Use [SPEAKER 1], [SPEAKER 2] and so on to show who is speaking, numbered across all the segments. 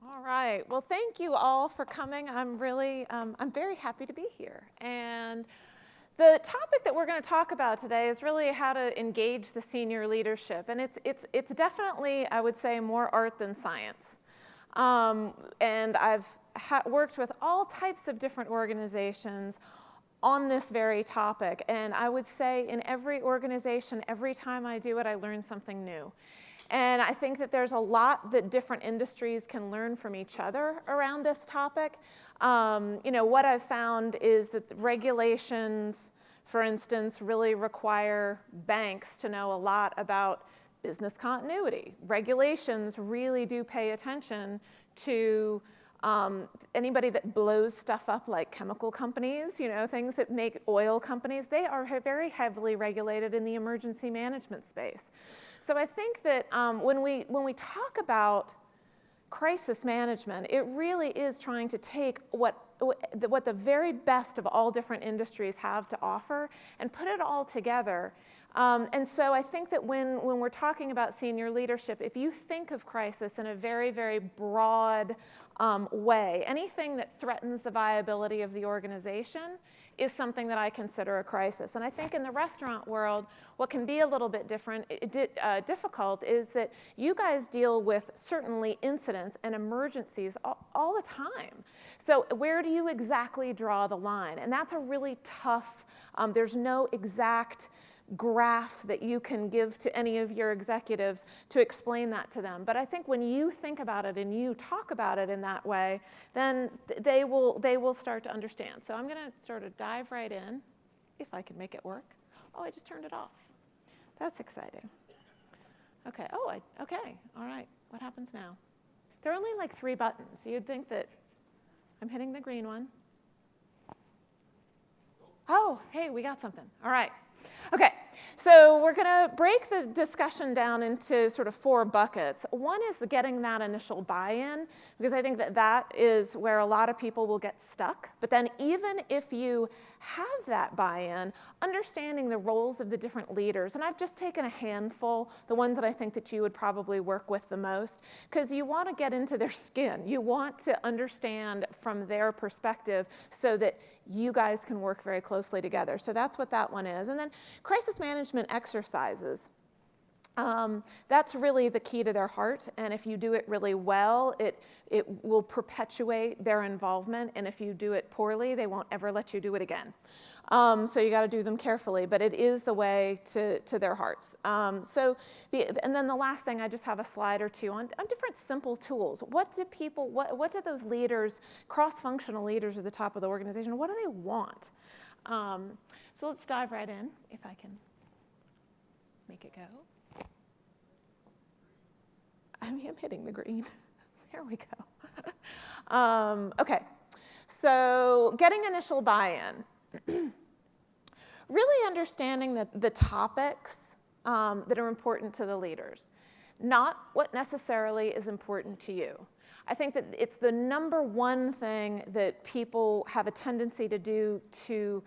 [SPEAKER 1] All right. Well, thank you all for coming. I'm very happy to be here. And the topic that we're going to talk about today is really how to engage the senior leadership. And it's definitely, I would say, more art than science. And I've worked with all types of different organizations on this very topic. And I would say in every organization, every time I do it, I learn something new. And I think that there's a lot that different industries can learn from each other around this topic. What I've found is that regulations, for instance, really require banks to know a lot about business continuity. Regulations really do pay attention to anybody that blows stuff up, like chemical companies, things that make oil companies. They are very heavily regulated in the emergency management space. So I think that when we talk about crisis management, it really is trying to take what the very best of all different industries have to offer and put it all together. And so I think that when we're talking about senior leadership, if you think of crisis in a very, very broad way, anything that threatens the viability of the organization is something that I consider a crisis. And I think in the restaurant world, what can be a little bit difficult is that you guys deal with certainly incidents and emergencies all the time. So where do you exactly draw the line? And that's a really tough, there's no exact graph that you can give to any of your executives to explain that to them. But I think when you think about it and you talk about it in that way, then they will start to understand. So I'm going to sort of dive right in, if I can make it work. Oh, I just turned it off. That's exciting. Okay. Okay. All right. What happens now? There are only like 3 buttons. So you'd think that I'm hitting the green one. Oh, hey, we got something. All right. Okay, so we're going to break the discussion down into sort of 4 buckets. One is getting that initial buy-in, because I think that is where a lot of people will get stuck. But then even if you have that buy-in, understanding the roles of the different leaders, and I've just taken a handful, the ones that I think that you would probably work with the most, because you want to get into their skin. You want to understand from their perspective so that you guys can work very closely together. So that's what that one is. And then crisis management exercises. That's really the key to their heart. And if you do it really well, it will perpetuate their involvement. And if you do it poorly, they won't ever let you do it again. So you got to do them carefully, but it is the way to their hearts. And then the last thing, I just have a slide or two on different simple tools. What do those leaders, cross-functional leaders at the top of the organization, what do they want? So let's dive right in, if I can make it go. I'm hitting the green. There we go. Okay, so getting initial buy-in. Really understanding the topics that are important to the leaders, not what necessarily is important to you. I think that it's the number one thing that people have a tendency to do to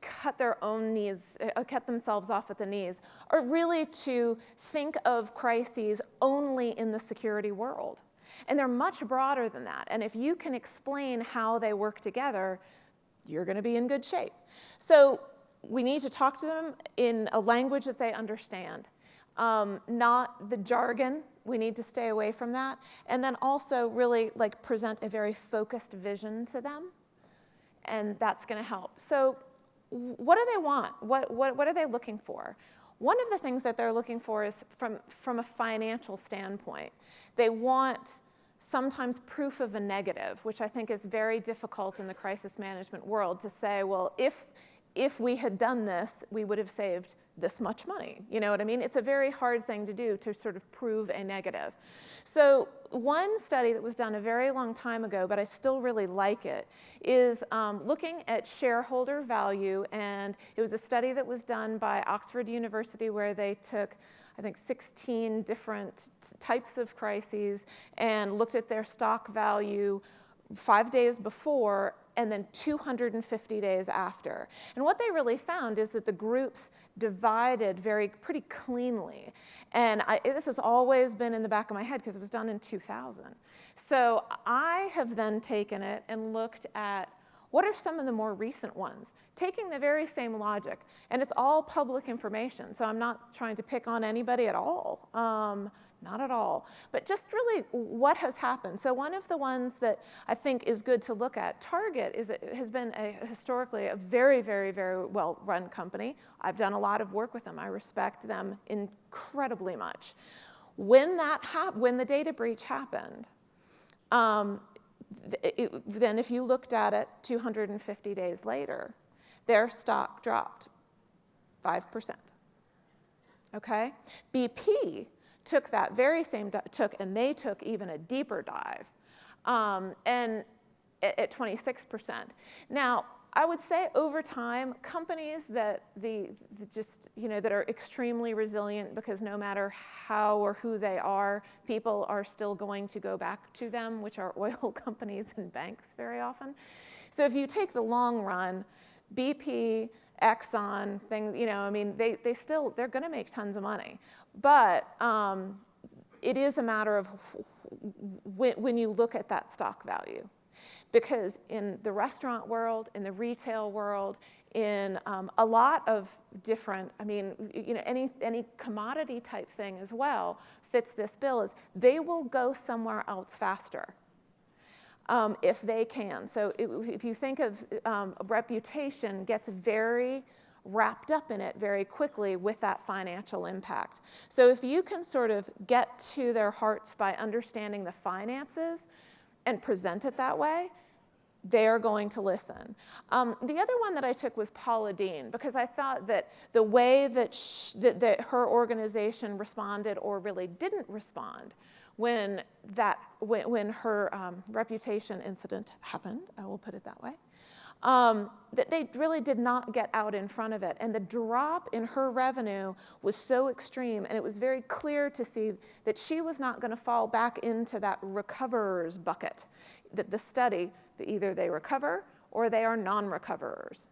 [SPEAKER 1] cut their own knees, cut themselves off at the knees, or really to think of crises only in the security world. And they're much broader than that. And if you can explain how they work together, you're going to be in good shape. So we need to talk to them in a language that they understand, not the jargon. We need to stay away from that. And then also really present a very focused vision to them. And that's going to help. So what do they want? What are they looking for? One of the things that they're looking for is from a financial standpoint. They want sometimes proof of a negative, which I think is very difficult in the crisis management world to say, well, if we had done this, we would have saved this much money. You know what I mean? It's a very hard thing to do to sort of prove a negative. So one study that was done a very long time ago, but I still really like it, is looking at shareholder value. And it was a study that was done by Oxford University where they took, I think, 16 different types of crises and looked at their stock value 5 days before and then 250 days after. And what they really found is that the groups divided pretty cleanly. And this has always been in the back of my head because it was done in 2000. So I have then taken it and looked at what are some of the more recent ones, taking the very same logic. And it's all public information, so I'm not trying to pick on anybody at all. Not at all. But just really what has happened. So one of the ones that I think is good to look at, Target has been historically a very, very, very well-run company. I've done a lot of work with them. I respect them incredibly much. When the data breach happened, then if you looked at it 250 days later, their stock dropped 5%. Okay? BP took that very same, and they took even a deeper dive, and at 26%. Now, I would say over time, companies that that are extremely resilient, because no matter how or who they are, people are still going to go back to them, which are oil companies and banks very often. So if you take the long run, BP, Exxon, things, I mean, they're going to make tons of money. But it is a matter of when you look at that stock value. Because in the restaurant world, in the retail world, in a lot of different, I mean, any commodity type thing as well fits this bill, is they will go somewhere else faster if they can. So if you think of reputation, gets very wrapped up in it very quickly with that financial impact. So if you can sort of get to their hearts by understanding the finances and present it that way, they're going to listen. The other one that I took was Paula Deen, because I thought that the way that her organization responded, or really didn't respond, when her reputation incident happened, I will put it that way, that they really did not get out in front of it. And the drop in her revenue was so extreme, and it was very clear to see that she was not going to fall back into that recoverers bucket, that the study, that either they recover or they are non-recoverers.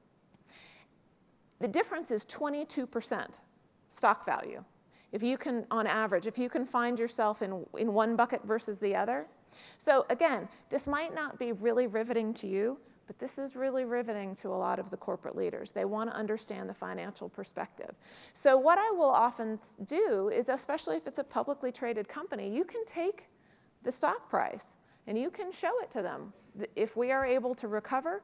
[SPEAKER 1] The difference is 22% stock value. If you can, on average, if you can find yourself in one bucket versus the other. So again, this might not be really riveting to you, but this is really riveting to a lot of the corporate leaders. They want to understand the financial perspective. So what I will often do is, especially if it's a publicly traded company, you can take the stock price and you can show it to them. If we are able to recover,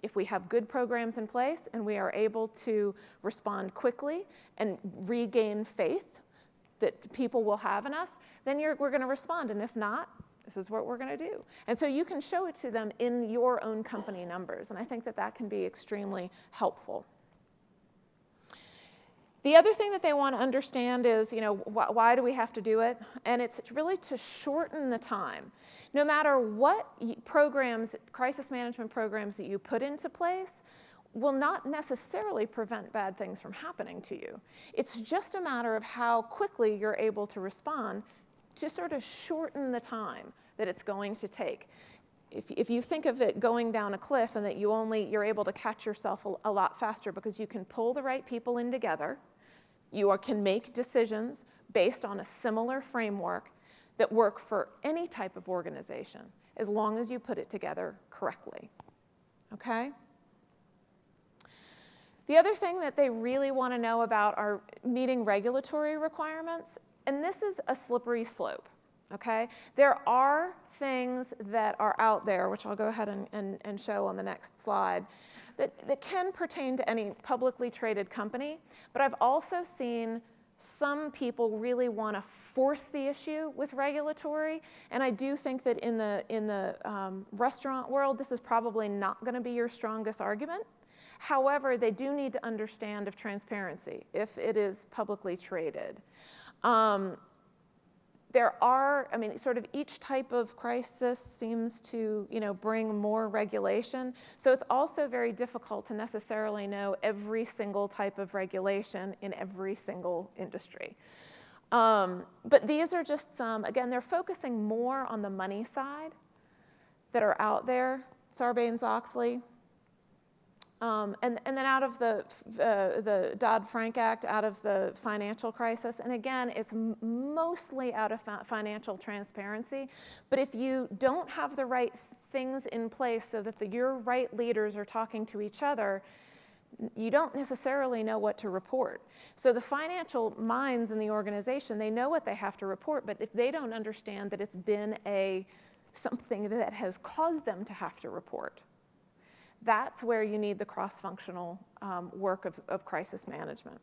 [SPEAKER 1] if we have good programs in place, and we are able to respond quickly and regain faith that people will have in us, then we're going to respond. And if not, this is what we're going to do. And so you can show it to them in your own company numbers. And I think that can be extremely helpful. The other thing that they want to understand is, why do we have to do it? And it's really to shorten the time. No matter what programs, crisis management programs that you put into place, will not necessarily prevent bad things from happening to you. It's just a matter of how quickly you're able to respond to sort of shorten the time that it's going to take. If you think of it going down a cliff, and that you're able to catch yourself a lot faster because you can pull the right people in together, you can make decisions based on a similar framework that work for any type of organization, as long as you put it together correctly. Okay? The other thing that they really want to know about are meeting regulatory requirements, and this is a slippery slope. Okay? There are things that are out there, which I'll go ahead and show on the next slide, that can pertain to any publicly traded company, but I've also seen some people really want to force the issue with regulatory, and I do think that in the restaurant world, this is probably not going to be your strongest argument. However, they do need to understand of transparency if it is publicly traded. There are, sort of each type of crisis seems to, bring more regulation. So it's also very difficult to necessarily know every single type of regulation in every single industry. But these are just some, again, they're focusing more on the money side that are out there Sarbanes-Oxley. And then out of the Dodd-Frank Act, out of the financial crisis, and again, it's mostly out of financial transparency, but if you don't have the right things in place so that your right leaders are talking to each other, you don't necessarily know what to report. So the financial minds in the organization, they know what they have to report, but if they don't understand that it's been something that has caused them to have to report, that's where you need the cross-functional work of crisis management.